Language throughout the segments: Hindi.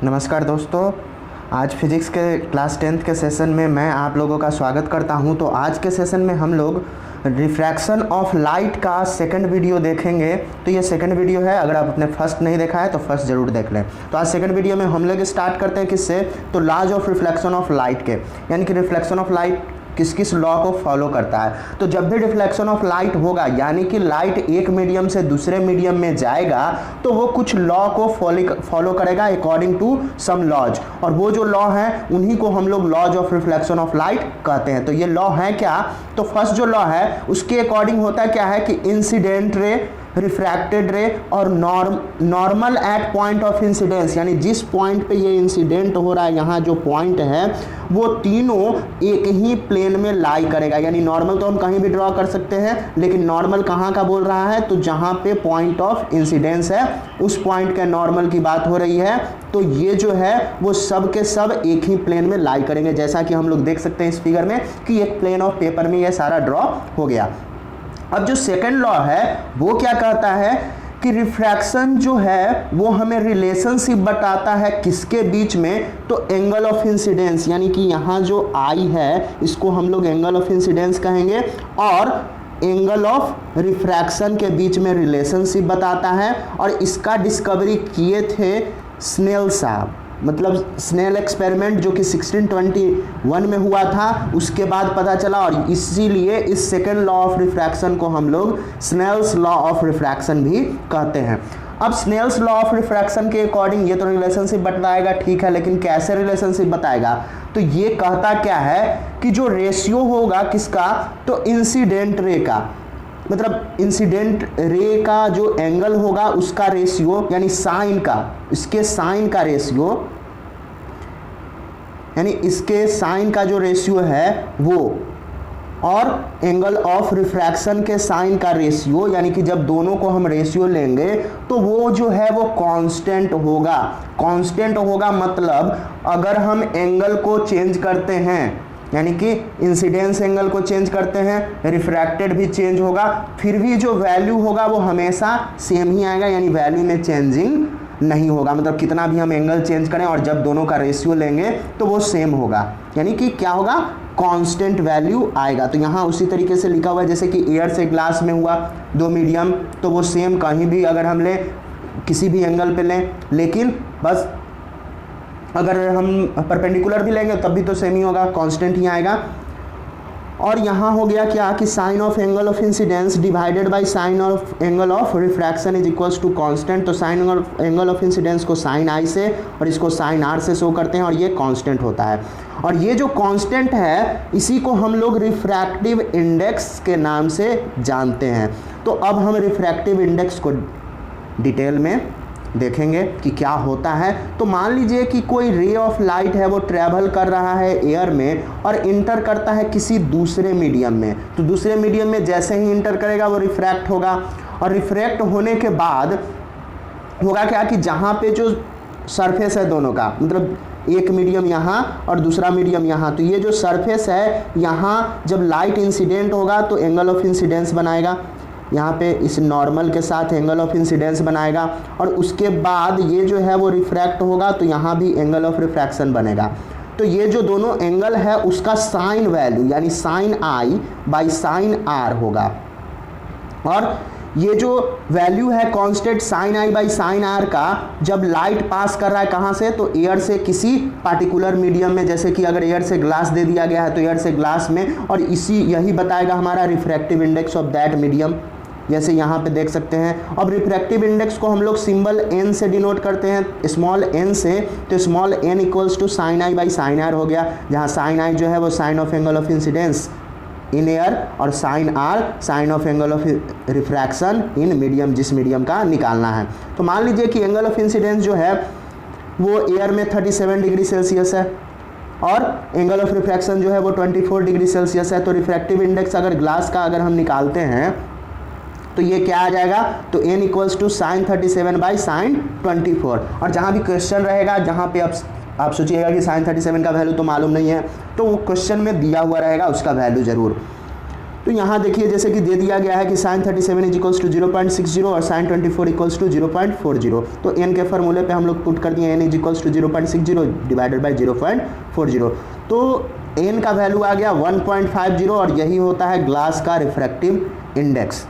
नमस्कार दोस्तों, आज फिजिक्स के क्लास 10th के सेशन में मैं आप लोगों का स्वागत करता हूं। तो आज के सेशन में हम लोग रिफ्रैक्शन ऑफ लाइट का सेकंड वीडियो देखेंगे। तो ये सेकंड वीडियो है, अगर आप अपने फर्स्ट नहीं देखा है तो फर्स्ट ज़रूर देख लें। तो आज सेकंड वीडियो में हम लोग स्टार्ट करते हैं किससे, तो laws of reflection of light के, यानी कि रिफ्लेक्शन ऑफ लाइट किस किस लॉ को फॉलो करता है। तो जब भी रिफ्लेक्शन ऑफ लाइट होगा, यानी कि लाइट एक मीडियम से दूसरे मीडियम में जाएगा, तो वो कुछ लॉ को फॉलो करेगा अकॉर्डिंग टू सम लॉज, और वो जो लॉ है उन्हीं को हम लोग laws of reflection of light कहते हैं। तो ये लॉ है क्या, तो फर्स्ट जो लॉ है उसके अकॉर्डिंग होता है क्या है कि इंसिडेंट रे, रिफ्रैक्टेड रे और normal at point of incidence, यानी जिस पॉइंट पे ये इंसिडेंट हो रहा है, यहाँ जो पॉइंट है वो तीनों एक ही प्लेन में लाई करेगा। यानी नॉर्मल तो हम कहीं भी ड्रॉ कर सकते हैं, लेकिन नॉर्मल कहाँ का बोल रहा है, तो जहाँ पे पॉइंट ऑफ इंसिडेंस है उस पॉइंट के नॉर्मल की बात हो रही है। तो ये जो है वो सब के सब एक ही प्लेन में लाई करेंगे, जैसा कि हम लोग देख सकते हैं इस फिगर में कि एक प्लेन ऑफ पेपर में ये सारा ड्रॉ हो गया। अब जो सेकंड लॉ है वो क्या कहता है कि रिफ्रैक्शन जो है वो हमें रिलेशनशिप बताता है किसके बीच में, तो एंगल ऑफ इंसिडेंस, यानी कि यहाँ जो आई है इसको हम लोग एंगल ऑफ इंसिडेंस कहेंगे, और एंगल ऑफ रिफ्रैक्शन के बीच में रिलेशनशिप बताता है। और इसका डिस्कवरी किए थे स्नेल साहब, मतलब स्नेल एक्सपेरिमेंट जो कि 1621 में हुआ था, उसके बाद पता चला, और इसीलिए इस सेकेंड लॉ ऑफ रिफ्रैक्शन को हम लोग स्नेल्स लॉ ऑफ रिफ्रैक्शन भी कहते हैं। अब स्नेल्स लॉ ऑफ रिफ्रैक्शन के अकॉर्डिंग ये तो रिलेशनशिप बताएगा, ठीक है, लेकिन कैसे रिलेशनशिप बताएगा, तो ये कहता क्या है कि जो रेशियो होगा किसका, तो इंसिडेंट रे का, मतलब इंसिडेंट रे का जो एंगल होगा उसका रेशियो, यानी साइन का, इसके साइन का रेशियो, यानी इसके साइन का जो रेशियो है वो, और एंगल ऑफ रिफ्रैक्शन के साइन का रेशियो, यानी कि जब दोनों को हम रेशियो लेंगे तो वो जो है वो कांस्टेंट होगा। कांस्टेंट होगा मतलब अगर हम एंगल को चेंज करते हैं, यानी कि इंसिडेंस एंगल को चेंज करते हैं, रिफ्रैक्टेड भी चेंज होगा, फिर भी जो वैल्यू होगा वो हमेशा सेम ही आएगा, यानी वैल्यू में चेंजिंग नहीं होगा। मतलब कितना भी हम एंगल चेंज करें और जब दोनों का रेशियो लेंगे तो वो सेम होगा, यानी कि क्या होगा, कांस्टेंट वैल्यू आएगा। तो यहाँ उसी तरीके से लिखा हुआ है जैसे कि एयर से ग्लास में हुआ, दो मीडियम, तो वो सेम कहीं भी अगर हम लें, किसी भी एंगल पे लें, लेकिन बस अगर हम परपेंडिकुलर भी लेंगे तब भी तो सेम ही होगा, कांस्टेंट ही आएगा। और यहाँ हो गया क्या कि sine of angle of incidence divided by sine of angle of refraction is equals to constant. तो sine of angle of incidence को साइन आई से और इसको साइन आर से शो करते हैं, और ये कांस्टेंट होता है। और ये जो कांस्टेंट है इसी को हम लोग रिफ्रैक्टिव इंडेक्स के नाम से जानते हैं। तो अब हम रिफ्रैक्टिव इंडेक्स को डिटेल में देखेंगे कि क्या होता है। तो मान लीजिए कि कोई रे ऑफ लाइट है वो ट्रैवल कर रहा है एयर में और इंटर करता है किसी दूसरे मीडियम में। तो दूसरे मीडियम में जैसे ही इंटर करेगा वो रिफ्रैक्ट होगा, और रिफ्रैक्ट होने के बाद होगा क्या कि जहाँ पे जो सरफेस है दोनों का, मतलब एक मीडियम यहाँ और दूसरा मीडियम यहाँ, तो ये जो सरफेस है यहाँ जब लाइट इंसिडेंट होगा तो एंगल ऑफ इंसिडेंस बनाएगा, यहाँ पे इस नॉर्मल के साथ एंगल ऑफ इंसिडेंस बनाएगा, और उसके बाद ये जो है वो रिफ्रैक्ट होगा तो यहाँ भी एंगल ऑफ रिफ्रैक्शन बनेगा। तो ये जो दोनों एंगल है उसका साइन वैल्यू, यानी sine i by sine r होगा, और ये जो वैल्यू है constant sine i by sine r का, जब लाइट पास कर रहा है कहाँ से, तो एयर से किसी पार्टिकुलर मीडियम में, जैसे कि अगर एयर से ग्लास दे दिया गया है तो एयर से ग्लास में, और यही बताएगा हमारा refractive index of that medium, जैसे यहाँ पे देख सकते हैं। अब रिफ्रैक्टिव इंडेक्स को हम लोग सिंबल n से डिनोट करते हैं, स्मॉल n से, तो small n equals to sine i by sine r हो गया, जहाँ साइन आई जो है वो sine of angle of incidence in air, और sine r sine of angle of refraction in medium, जिस मीडियम का निकालना है। तो मान लीजिए कि एंगल ऑफ इंसिडेंस जो है वो एयर में 37 डिग्री सेल्सियस है, और एंगल ऑफ रिफ्रैक्शन जो है वो 24 डिग्री सेल्सियस है। तो रिफ्रैक्टिव इंडेक्स अगर ग्लास का अगर हम निकालते हैं तो ये क्या आ जाएगा, तो n equals to sine 37 by sine 24। और जहाँ भी क्वेश्चन रहेगा, जहाँ पे आप सोचिएगा कि साइन 37 का वैल्यू तो मालूम नहीं है, तो वो क्वेश्चन में दिया हुआ रहेगा उसका वैल्यू ज़रूर। तो यहाँ देखिए जैसे कि दे दिया गया है कि sin 37 इज इक्वल्स टू 0.60 और sin 24 इक्वल्स टू 0.40। तो n के फार्मूले पे हम लोग पुट कर दिए n is equals to 0.60 divided by 0.40। तो n का वैल्यू आ गया 1.50 और यही होता है ग्लास का रिफ्रैक्टिव इंडेक्स।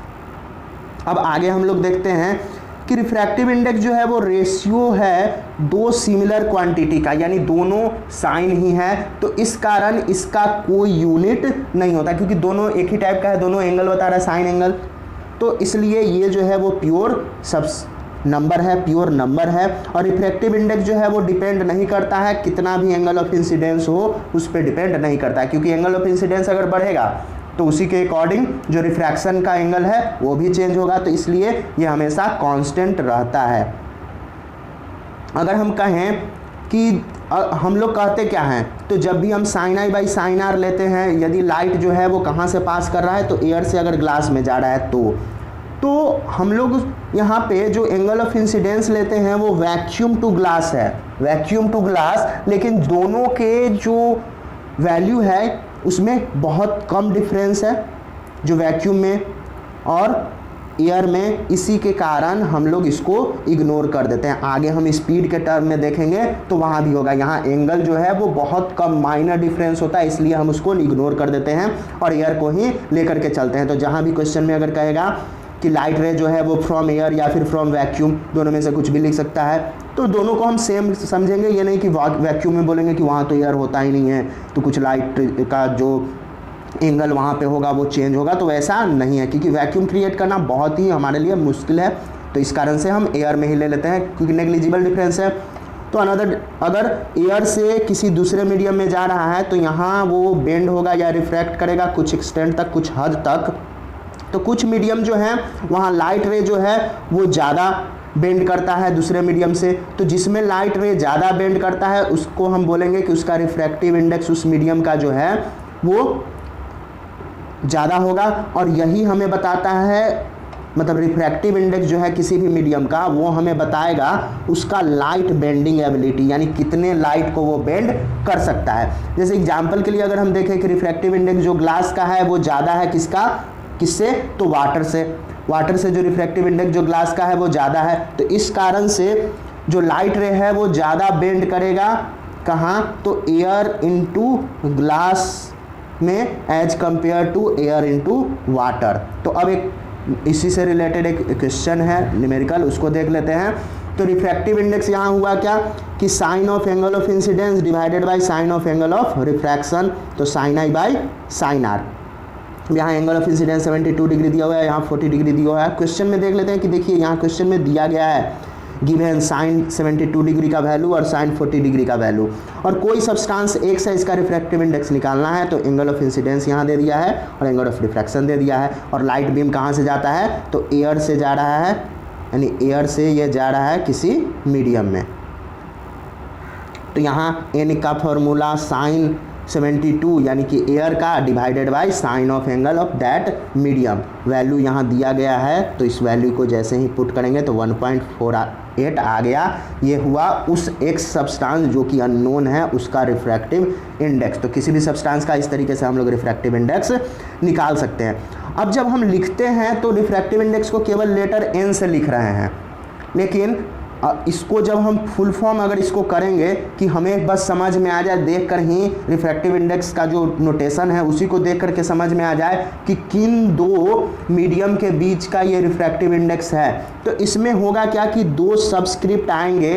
अब आगे हम लोग देखते हैं कि रिफ्रैक्टिव इंडेक्स जो है वो रेशियो है दो सिमिलर क्वांटिटी का, यानी दोनों साइन ही है, तो इस कारण इसका कोई यूनिट नहीं होता क्योंकि दोनों एक ही टाइप का है, दोनों एंगल बता रहा है साइन एंगल, तो इसलिए ये जो है वो प्योर नंबर है, प्योर नंबर है। और रिफ्रैक्टिव इंडेक्स जो है वो डिपेंड नहीं करता है कितना भी एंगल ऑफ इंसिडेंस हो, उस पर डिपेंड नहीं करता है, क्योंकि एंगल ऑफ इंसिडेंस अगर बढ़ेगा तो उसी के अकॉर्डिंग जो रिफ्रैक्शन का एंगल है वो भी चेंज होगा, तो इसलिए ये हमेशा कांस्टेंट रहता है। अगर हम कहें कि हम लोग कहते क्या हैं, तो जब भी हम sine i by sine r लेते हैं, यदि लाइट जो है वो कहाँ से पास कर रहा है, तो एयर से अगर ग्लास में जा रहा है तो हम लोग यहाँ पे जो एंगल ऑफ इंसिडेंस लेते हैं वो वैक्यूम टू ग्लास है, वैक्यूम टू ग्लास, लेकिन दोनों के जो वैल्यू है उसमें बहुत कम डिफरेंस है जो वैक्यूम में और एयर में, इसी के कारण हम लोग इसको इग्नोर कर देते हैं। आगे हम स्पीड के टर्म में देखेंगे तो वहाँ भी होगा, यहाँ एंगल जो है वो बहुत कम माइनर डिफरेंस होता है, इसलिए हम उसको इग्नोर कर देते हैं और एयर को ही लेकर के चलते हैं। तो जहाँ भी क्वेश्चन में अगर कहेगा कि लाइट रे जो है वो फ्रॉम एयर या फिर फ्रॉम वैक्यूम, दोनों में से कुछ भी लिख सकता है, तो दोनों को हम सेम समझेंगे। ये नहीं कि वैक्यूम में बोलेंगे कि वहाँ तो एयर होता ही नहीं है तो कुछ लाइट का जो एंगल वहाँ पे होगा वो चेंज होगा, तो वैसा नहीं है, क्योंकि वैक्यूम क्रिएट करना बहुत ही हमारे लिए मुश्किल है, तो इस कारण से हम एयर में ही ले लेते हैं क्योंकि नेग्लिजिबल डिफरेंस है। तो अगर एयर से किसी दूसरे मीडियम में जा रहा है तो यहाँ वो बेंड होगा या रिफ्रैक्ट करेगा कुछ एक्सटेंट तक, कुछ हद तक। तो कुछ मीडियम जो है वहाँ लाइट रे जो है वो ज़्यादा बेंड करता है दूसरे मीडियम से, तो जिसमें लाइट रे ज़्यादा बेंड करता है उसको हम बोलेंगे कि उसका रिफ्रैक्टिव इंडेक्स उस मीडियम का जो है वो ज़्यादा होगा। और यही हमें बताता है, मतलब रिफ्रैक्टिव इंडेक्स जो है किसी भी मीडियम का वो हमें बताएगा उसका लाइट बेंडिंग एबिलिटी, यानी कितने लाइट को वो बेंड कर सकता है। जैसे एग्जांपल के लिए अगर हम देखें कि रिफ्रैक्टिव इंडेक्स जो ग्लास का है वो ज़्यादा है किससे, तो वाटर से जो रिफ्रैक्टिव इंडेक्स जो ग्लास का है वो ज़्यादा है, तो इस कारण से जो लाइट रे है वो ज़्यादा बेंड करेगा कहाँ, तो एयर इनटू ग्लास में as compare to air into water. तो अब एक इसी से रिलेटेड एक क्वेश्चन है न्यूमेरिकल, उसको देख लेते हैं। तो रिफ्रैक्टिव इंडेक्स यहाँ हुआ क्या कि sine of angle of incidence divided by sine of angle of refraction, तो sine i by sine r. यहाँ एंगल ऑफ इंसिडेंस 72 डिग्री दिया हुआ है, यहाँ 40 डिग्री दिया हुआ है। क्वेश्चन में देख लेते हैं कि देखिए यहाँ क्वेश्चन में दिया गया है गिवन साइन 72 डिग्री का वैल्यू और साइन 40 डिग्री का वैल्यू, और कोई सब्सटेंस एक से इसका रिफ्रैक्टिव इंडेक्स निकालना है। तो एंगल ऑफ इंसिडेंस यहाँ दे दिया है और एंगल ऑफ रिफ्रैक्शन दे दिया है, और लाइट बीम कहाँ से जाता है, तो एयर से जा रहा है, यानी एयर से ये जा रहा है किसी मीडियम में। तो यहाँ एन का फॉर्मूला साइन 72 यानी कि एयर का divided by sine of angle of that medium, value यहाँ दिया गया है। तो इस वैल्यू को जैसे ही पुट करेंगे तो 1.48 आ गया। ये हुआ उस एक सब्सटेंस जो कि अननोन है उसका रिफ्रैक्टिव इंडेक्स। तो किसी भी सब्सटेंस का इस तरीके से हम लोग रिफ्रैक्टिव इंडेक्स निकाल सकते हैं। अब जब हम लिखते हैं तो रिफ्रैक्टिव इंडेक्स को केवल लेटर एन से लिख रहे हैं, लेकिन इसको जब हम फुल फॉर्म अगर इसको करेंगे कि हमें बस समझ में आ जाए, देख कर ही रिफ्रैक्टिव इंडेक्स का जो नोटेशन है उसी को देख कर के समझ में आ जाए कि किन दो मीडियम के बीच का ये रिफ्रैक्टिव इंडेक्स है, तो इसमें होगा क्या कि दो सबस्क्रिप्ट आएंगे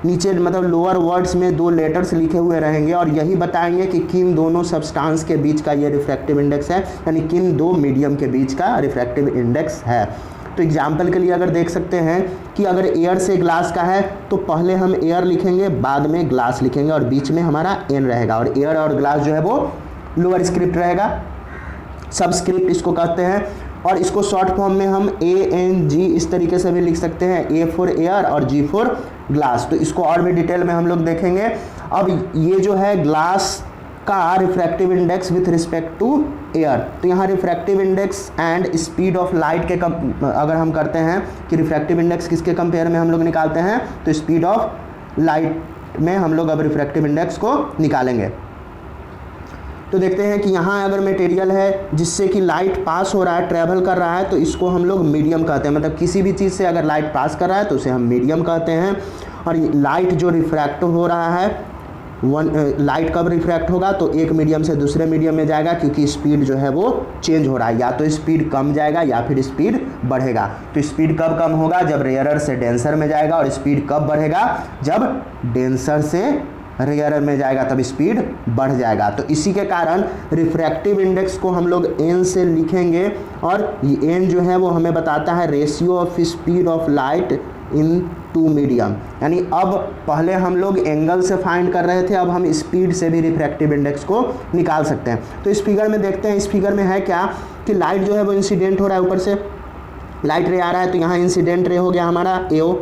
नीचे, मतलब लोअर वर्ड्स में दो लेटर्स लिखे हुए रहेंगे और यही बताएंगे कि किन दोनों सब्सटेंस के बीच का ये रिफ्रैक्टिव इंडेक्स है, यानी किन दो मीडियम के बीच का रिफ्रैक्टिव इंडेक्स है। तो एग्जाम्पल के लिए अगर देख सकते हैं कि अगर एयर से ग्लास का है तो पहले हम एयर लिखेंगे, बाद में ग्लास लिखेंगे और बीच में हमारा एन रहेगा, और एयर और ग्लास जो है वो लोअर स्क्रिप्ट रहेगा, सबस्क्रिप्ट इसको कहते हैं। और इसको शॉर्ट फॉर्म में हम ANG इस तरीके से भी लिख सकते हैं, A फॉर एयर और G फॉर ग्लास। तो इसको और भी डिटेल में हम लोग देखेंगे। अब ये जो है ग्लास का refractive index with respect to air, तो यहाँ refractive index and speed of light के अगर हम करते हैं कि रिफ्रैक्टिव इंडेक्स किसके कंपेयर में हम लोग निकालते हैं, तो स्पीड ऑफ लाइट में हम लोग अब रिफ्रैक्टिव इंडेक्स को निकालेंगे। तो देखते हैं कि यहाँ अगर मटेरियल है जिससे कि लाइट पास हो रहा है, ट्रैवल कर रहा है, तो इसको हम लोग मीडियम कहते हैं। मतलब किसी भी चीज़ से अगर लाइट पास कर रहा है तो उसे हम मीडियम कहते हैं। और लाइट जो रिफ्रैक्ट हो रहा है, लाइट कब रिफ्रैक्ट होगा, तो एक मीडियम से दूसरे मीडियम में जाएगा, क्योंकि स्पीड जो है वो चेंज हो रहा है, या तो स्पीड कम जाएगा या फिर स्पीड बढ़ेगा। तो स्पीड कब कम होगा, जब रेयरर से डेंसर में जाएगा। और स्पीड कब बढ़ेगा, जब डेंसर से रेयरर में जाएगा, तब स्पीड बढ़ जाएगा। तो इसी के कारण रिफ्रैक्टिव इंडेक्स को हम लोग n से लिखेंगे, और ये n जो है वो हमें बताता है ratio of speed of light in two medium. यानी अब पहले हम लोग एंगल से फाइंड कर रहे थे, अब हम स्पीड से भी रिफ्रैक्टिव इंडेक्स को निकाल सकते हैं। तो इस फिगर में देखते हैं, इस फिगर में है क्या कि लाइट जो है वो इंसिडेंट हो रहा है, ऊपर से लाइट रे आ रहा है, तो यहाँ इंसिडेंट रे हो गया हमारा AO।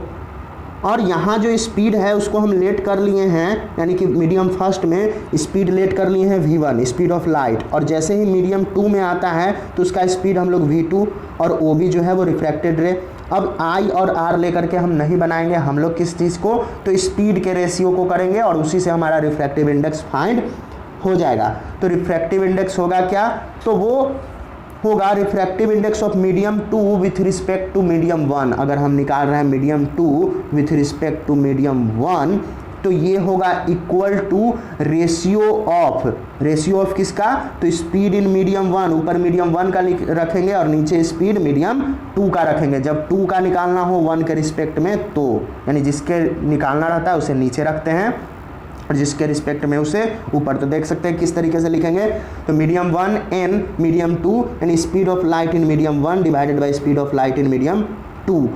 और यहाँ जो स्पीड है उसको हम लेट कर लिए हैं, यानी कि मीडियम फर्स्ट में स्पीड लेट कर लिए हैं V1, स्पीड ऑफ लाइट। और जैसे ही मीडियम 2 में आता है तो उसका स्पीड हम लोग V2, और OB जो है वो रिफ्रैक्टेड रे। अब I और R लेकर के हम नहीं बनाएंगे, हम लोग किस चीज़ को, तो स्पीड के रेशियो को करेंगे, और उसी से हमारा रिफ्रैक्टिव इंडेक्स फाइंड हो जाएगा। तो रिफ्रैक्टिव इंडेक्स होगा क्या, तो वो होगा refractive index of medium 2 with respect to medium 1। अगर हम निकाल रहे हैं medium 2 with respect to medium 1, तो ये होगा इक्वल टू रेशियो ऑफ किसका, तो स्पीड इन मीडियम 1, ऊपर मीडियम 1 का रखेंगे और नीचे स्पीड मीडियम 2 का रखेंगे। जब 2 का निकालना हो 1 के रिस्पेक्ट में, तो यानी जिसके निकालना रहता है उसे नीचे रखते हैं और जिसके रिस्पेक्ट में उसे ऊपर। तो देख सकते हैं किस तरीके से लिखेंगे, तो मीडियम 1 n मीडियम 2 यानी speed of light in medium 1 divided by speed of light in medium 2।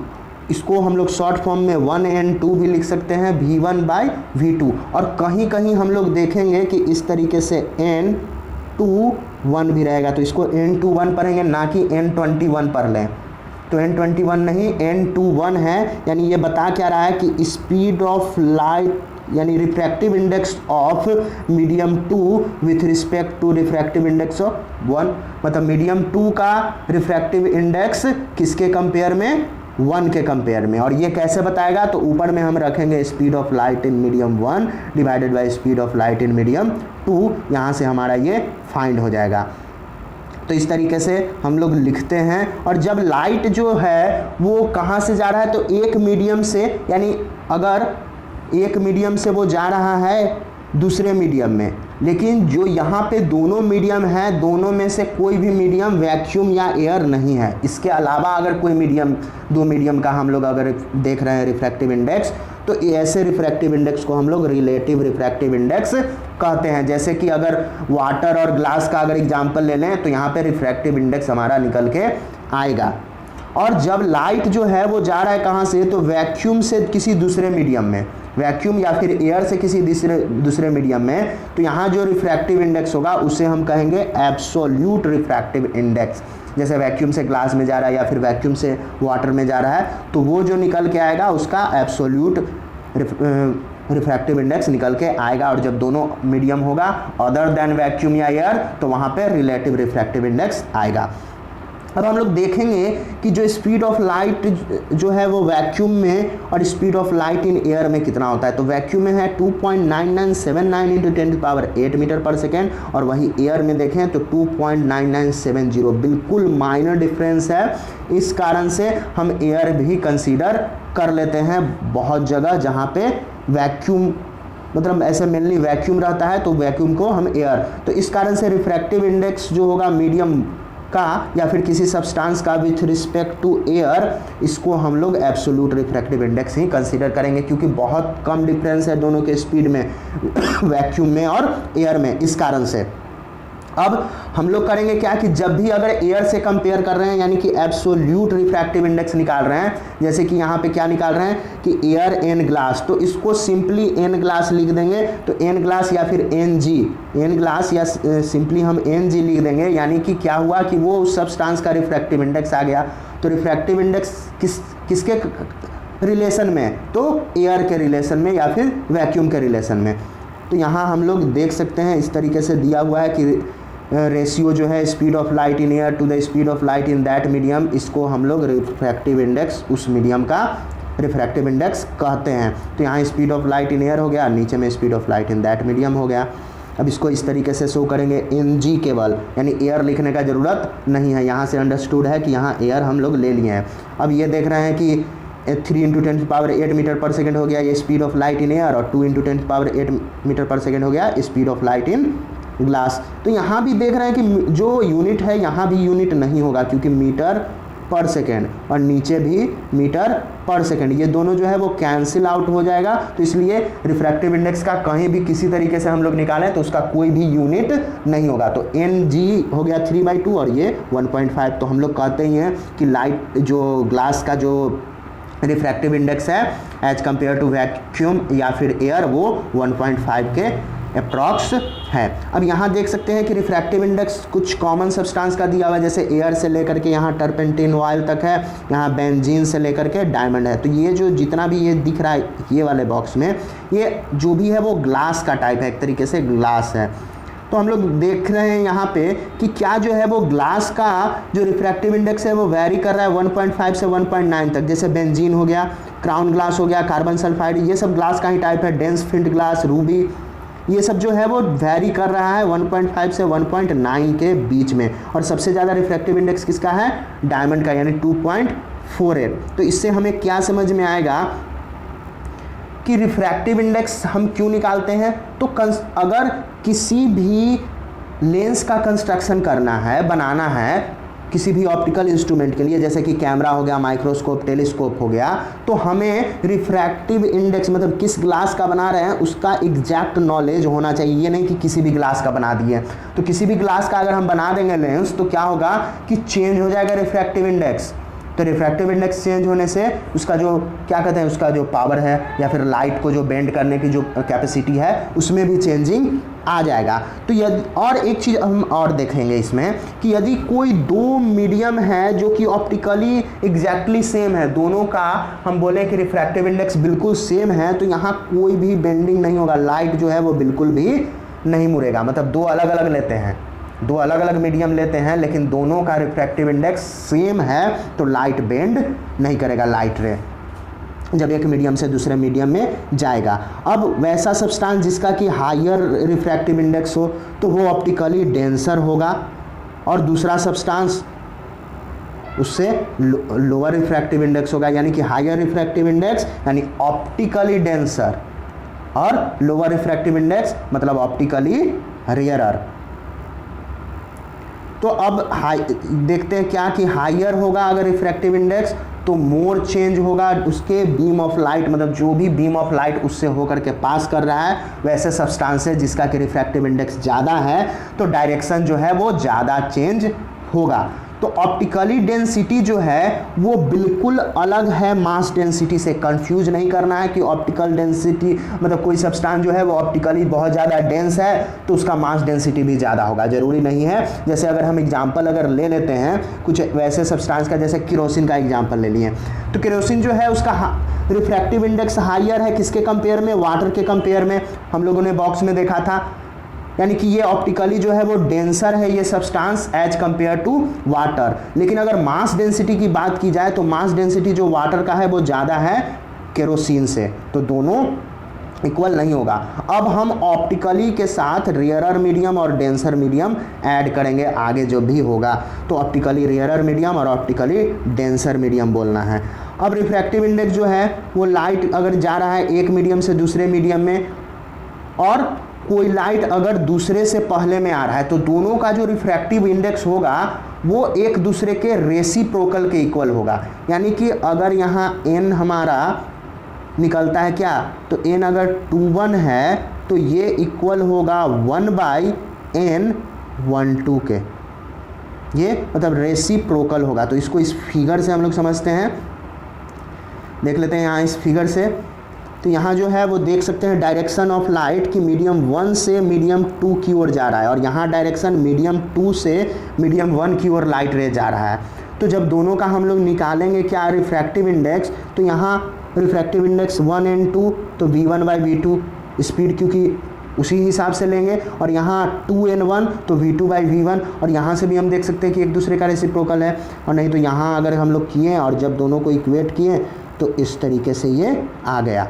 इसको हम लोग शॉर्ट फॉर्म में 1n2 भी लिख सकते हैं, V1 बाई V2। और कहीं कहीं हम लोग देखेंगे कि इस तरीके से n21 भी रहेगा, तो इसको n21 पढ़ेंगे, ना कि n21 पढ़ लें। तो n21 नहीं n21 है, यानी ये बता क्या रहा है कि स्पीड ऑफ लाइट यानी refractive index of medium 2 with respect to refractive index of 1। मतलब मीडियम 2 का रिफ्रैक्टिव इंडेक्स किसके कंपेयर में, 1 के कंपेयर में। और ये कैसे बताएगा, तो ऊपर में हम रखेंगे speed of light in medium 1 divided by speed of light in medium 2, यहाँ से हमारा ये फाइंड हो जाएगा। तो इस तरीके से हम लोग लिखते हैं। और जब लाइट जो है वो कहाँ से जा रहा है, तो एक मीडियम से, यानी अगर एक मीडियम से वो जा रहा है दूसरे मीडियम में, लेकिन जो यहाँ पे दोनों मीडियम है, दोनों में से कोई भी मीडियम वैक्यूम या एयर नहीं है। इसके अलावा अगर कोई मीडियम, दो मीडियम का हम लोग अगर देख रहे हैं रिफ्रैक्टिव इंडेक्स, तो ऐसे रिफ्रैक्टिव इंडेक्स को हम लोग रिलेटिव रिफ्रैक्टिव इंडेक्स कहते हैं। जैसे कि अगर वाटर और ग्लास का अगर एग्जाम्पल ले लें, तो यहाँ पे रिफ्रैक्टिव इंडेक्स हमारा निकल के आएगा। और जब लाइट जो है वो जा रहा है कहाँ से, तो वैक्यूम से किसी दूसरे मीडियम में, वैक्यूम या फिर एयर से किसी दूसरे मीडियम में, तो यहाँ जो रिफ्रैक्टिव इंडेक्स होगा उसे हम कहेंगे एब्सोल्यूट रिफ्रैक्टिव इंडेक्स। जैसे वैक्यूम से ग्लास में जा रहा है या फिर वैक्यूम से वाटर में जा रहा है, तो वो जो निकल के आएगा उसका एब्सोल्यूट रिफ्रैक्टिव इंडेक्स निकल के आएगा। और जब दोनों मीडियम होगा अदर देन वैक्यूम या एयर, तो वहाँ पे रिलेटिव रिफ्रैक्टिव इंडेक्स आएगा। अब हम लोग देखेंगे कि जो स्पीड ऑफ लाइट जो है वो वैक्यूम में और speed of light in air में कितना होता है। तो वैक्यूम में है 2.9979 इंटू 10⁸ मीटर पर सेकेंड, और वही एयर में देखें तो 2.9970। बिल्कुल माइनर डिफरेंस है। इस कारण से हम एयर भी कंसीडर कर लेते हैं बहुत जगह जहाँ पे वैक्यूम, मतलब ऐसे मेनली वैक्यूम रहता है, तो वैक्यूम को हम एयर। तो इस कारण से रिफ्रैक्टिव इंडेक्स जो होगा मीडियम का या फिर किसी सब्सटेंस का विथ रिस्पेक्ट टू एयर, इसको हम लोग एब्सोल्यूट रिफ्रैक्टिव इंडेक्स ही कंसीडर करेंगे, क्योंकि बहुत कम डिफरेंस है दोनों के स्पीड में, वैक्यूम में और एयर में। इस कारण से अब हम लोग करेंगे क्या कि जब भी अगर एयर से कंपेयर कर रहे हैं, यानी कि एब्सोल्यूट रिफ्रैक्टिव इंडेक्स निकाल रहे हैं, जैसे कि यहाँ पे क्या निकाल रहे हैं कि एयर एन ग्लास, तो इसको सिंपली एन ग्लास लिख देंगे। तो एन ग्लास या फिर एन जी, एन ग्लास या सिंपली हम एन जी लिख देंगे। यानी कि क्या हुआ कि वो उस सब्सटेंस का रिफ्रैक्टिव इंडेक्स आ गया। तो रिफ्रैक्टिव इंडेक्स किसके रिलेशन में, तो एयर के रिलेशन में या फिर वैक्यूम के रिलेशन में। तो यहाँ हम लोग देख सकते हैं इस तरीके से दिया हुआ है कि रेशियो जो है speed of light in air to the speed of light in that medium, इसको हम लोग रिफ्रैक्टिव इंडेक्स उस मीडियम का रिफ्रैक्टिव इंडेक्स कहते हैं। तो यहाँ speed of light in air हो गया, नीचे में speed of light in that medium हो गया। अब इसको इस तरीके से शो करेंगे ng केवल, यानी एयर लिखने का ज़रूरत नहीं है, यहाँ से अंडरस्टूड है कि यहाँ एयर हम लोग ले लिए हैं। अब ये देख रहे हैं कि 3 × 10⁸ मीटर पर सेकेंड हो गया ये speed of light in air, और 2 × 10⁸ मीटर पर सेकेंड हो गया speed of light in glass. तो यहाँ भी देख रहे हैं कि जो यूनिट है यहाँ भी यूनिट नहीं होगा, क्योंकि मीटर पर सेकेंड और नीचे भी मीटर पर सेकेंड, ये दोनों जो है वो कैंसिल आउट हो जाएगा। तो इसलिए रिफ्रैक्टिव इंडेक्स का कहीं भी किसी तरीके से हम लोग निकालें तो उसका कोई भी यूनिट नहीं होगा। तो ng हो गया 3/2 और ये 1.5। तो हम लोग कहते ही हैं कि लाइट जो ग्लास का जो रिफ्रैक्टिव इंडेक्स है एज कम्पेयर टू वैक्यूम या फिर एयर वो 1.5 के अप्रॉक्स है। अब यहाँ देख सकते हैं कि रिफ्रैक्टिव इंडेक्स कुछ कॉमन सब्सटेंस का दिया हुआ है, जैसे एयर से लेकर के यहाँ टर्पेंटिन ऑयल तक है, यहाँ बेंजीन से लेकर के डायमंड है। तो ये जो जितना भी ये दिख रहा है ये वाले बॉक्स में, ये जो भी है वो ग्लास का टाइप है, एक तरीके से ग्लास है। तो हम लोग देख रहे हैं यहाँ पे कि क्या जो है वो ग्लास का जो रिफ्रैक्टिव इंडेक्स है वो वैरी कर रहा है 1.5 से 1.9 तक। जैसे बेंजीन हो गया, क्राउन ग्लास हो गया, कार्बन सल्फाइड, ये सब ग्लास का ही टाइप है, डेंस फिल्ड ग्लास, रूबी, ये सब जो है वो वैरी कर रहा है 1.5 से 1.9 के बीच में। और सबसे ज़्यादा रिफ्रैक्टिव इंडेक्स किसका है? डायमंड का, यानी 2.48। तो इससे हमें क्या समझ में आएगा कि रिफ्रैक्टिव इंडेक्स हम क्यों निकालते हैं। तो अगर किसी भी लेंस का कंस्ट्रक्शन करना है, बनाना है किसी भी ऑप्टिकल इंस्ट्रूमेंट के लिए, जैसे कि कैमरा हो गया, माइक्रोस्कोप, टेलीस्कोप हो गया, तो हमें रिफ्रैक्टिव इंडेक्स मतलब किस ग्लास का बना रहे हैं उसका एग्जैक्ट नॉलेज होना चाहिए। ये नहीं कि किसी भी ग्लास का बना दिए। तो किसी भी ग्लास का अगर हम बना देंगे लेंस तो क्या होगा कि चेंज हो जाएगा रिफ्रैक्टिव इंडेक्स। तो रिफ्रैक्टिव इंडेक्स चेंज होने से उसका जो क्या कहते हैं, उसका जो पावर है या फिर लाइट को जो बेंड करने की जो कैपेसिटी है उसमें भी चेंजिंग आ जाएगा। तो यदि और एक चीज़ हम और देखेंगे इसमें कि यदि कोई दो मीडियम है जो कि ऑप्टिकली एग्जैक्टली सेम है, दोनों का हम बोले कि रिफ्रैक्टिव इंडेक्स बिल्कुल सेम है, तो यहाँ कोई भी बेंडिंग नहीं होगा, लाइट जो है वो बिल्कुल भी नहीं मुड़ेगा। मतलब दो अलग अलग लेते हैं, दो अलग अलग मीडियम लेते हैं, लेकिन दोनों का रिफ्रैक्टिव इंडेक्स सेम है तो लाइट बेंड नहीं करेगा, लाइट रे जब एक मीडियम से दूसरे मीडियम में जाएगा। अब वैसा सब्सटेंस जिसका कि हायर रिफ्रैक्टिव इंडेक्स हो तो वो ऑप्टिकली डेंसर होगा, और दूसरा सब्सटेंस उससे लोअर रिफ्रैक्टिव इंडेक्स होगा, यानी कि हायर रिफ्रैक्टिव इंडेक्स यानी ऑप्टिकली डेंसर, और लोअर रिफ्रैक्टिव इंडेक्स मतलब ऑप्टिकली रेयरर। तो अब देखते हैं क्या कि हायर होगा अगर रिफ्रैक्टिव इंडेक्स तो मोर चेंज होगा उसके बीम ऑफ लाइट, मतलब जो भी बीम ऑफ लाइट उससे होकर के पास कर रहा है वैसे सब्सटेंस है जिसका कि रिफ्रैक्टिव इंडेक्स ज़्यादा है तो डायरेक्शन जो है वो ज़्यादा चेंज होगा। तो ऑप्टिकली डेंसिटी जो है वो बिल्कुल अलग है मास डेंसिटी से। कंफ्यूज नहीं करना है कि ऑप्टिकल डेंसिटी मतलब कोई सब्सटेंस जो है वो ऑप्टिकली बहुत ज़्यादा डेंस है तो उसका मास डेंसिटी भी ज़्यादा होगा, ज़रूरी नहीं है। जैसे अगर हम एग्जांपल अगर ले लेते हैं कुछ वैसे सब्सटेंस का, जैसे केरोसिन का एग्जांपल ले लिए, तो केरोसिन जो है उसका रिफ्रैक्टिव इंडेक्स हायर है किसके कंपेयर में? वाटर के कंपेयर में। हम लोगों ने बॉक्स में देखा था, यानी कि ये ऑप्टिकली जो है वो डेंसर है ये substance as compare to water. लेकिन अगर मास डेंसिटी की बात की जाए तो मास डेंसिटी जो वाटर का है वो ज़्यादा है केरोसिन से, तो दोनों इक्वल नहीं होगा। अब हम ऑप्टिकली के साथ रेयरर मीडियम और डेंसर मीडियम ऐड करेंगे आगे जो भी होगा, तो ऑप्टिकली रेयरर मीडियम और ऑप्टिकली डेंसर मीडियम बोलना है। अब रिफ्रैक्टिव इंडेक्स जो है वो लाइट अगर जा रहा है एक मीडियम से दूसरे मीडियम में और कोई लाइट अगर दूसरे से पहले में आ रहा है तो दोनों का जो रिफ्रैक्टिव इंडेक्स होगा वो एक दूसरे के रेसिप्रोकल के इक्वल होगा। यानी कि अगर यहाँ n हमारा निकलता है क्या, तो n अगर 2 है तो ये इक्वल होगा 1/n12 के, ये मतलब रेसिप्रोकल होगा। तो इसको इस फिगर से हम लोग समझते हैं, देख लेते हैं यहाँ इस फिगर से। तो यहाँ जो है वो देख सकते हैं डायरेक्शन ऑफ लाइट कि मीडियम 1 से मीडियम 2 की ओर जा रहा है, और यहाँ डायरेक्शन मीडियम 2 से मीडियम 1 की ओर लाइट रे जा रहा है। तो जब दोनों का हम लोग निकालेंगे क्या रिफ्रैक्टिव इंडेक्स, तो यहाँ रिफ्रैक्टिव इंडेक्स 1n2 तो v1/v2 स्पीड क्योंकि उसी हिसाब से लेंगे, और यहाँ 2n1 तो v2/v1, और यहाँ से भी हम देख सकते हैं कि एक दूसरे का रेसिप्रोकल है। और नहीं तो यहाँ अगर हम लोग किए और जब दोनों को इक्वेट किए तो इस तरीके से ये आ गया।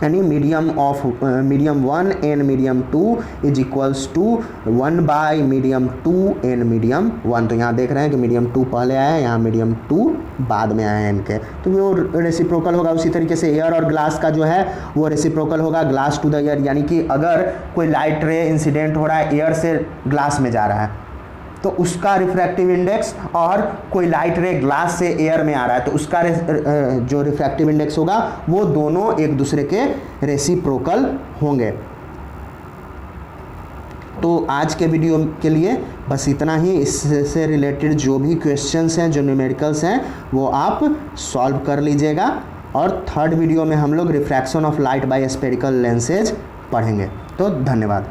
यानी medium 1 and medium 2 is equals to 1 by medium 2 and medium 1। तो यहाँ देख रहे हैं कि मीडियम 2 पहले आया है, यहाँ मीडियम 2 बाद में आया है इनके, तो वो रेसिप्रोकल होगा। उसी तरीके से एयर और ग्लास का जो है वो रेसिप्रोकल होगा, ग्लास टू द एयर, यानी कि अगर कोई लाइट रे इंसिडेंट हो रहा है एयर से ग्लास में जा रहा है तो उसका रिफ्रैक्टिव इंडेक्स, और कोई लाइट रे ग्लास से एयर में आ रहा है तो उसका जो रिफ्रैक्टिव इंडेक्स होगा वो दोनों एक दूसरे के रेसिप्रोकल होंगे। तो आज के वीडियो के लिए बस इतना ही। इससे रिलेटेड जो भी क्वेश्चंस हैं, जो न्यूमेरिकल्स हैं, वो आप सॉल्व कर लीजिएगा। और थर्ड वीडियो में हम लोग refraction of light by spherical lenses पढ़ेंगे। तो धन्यवाद।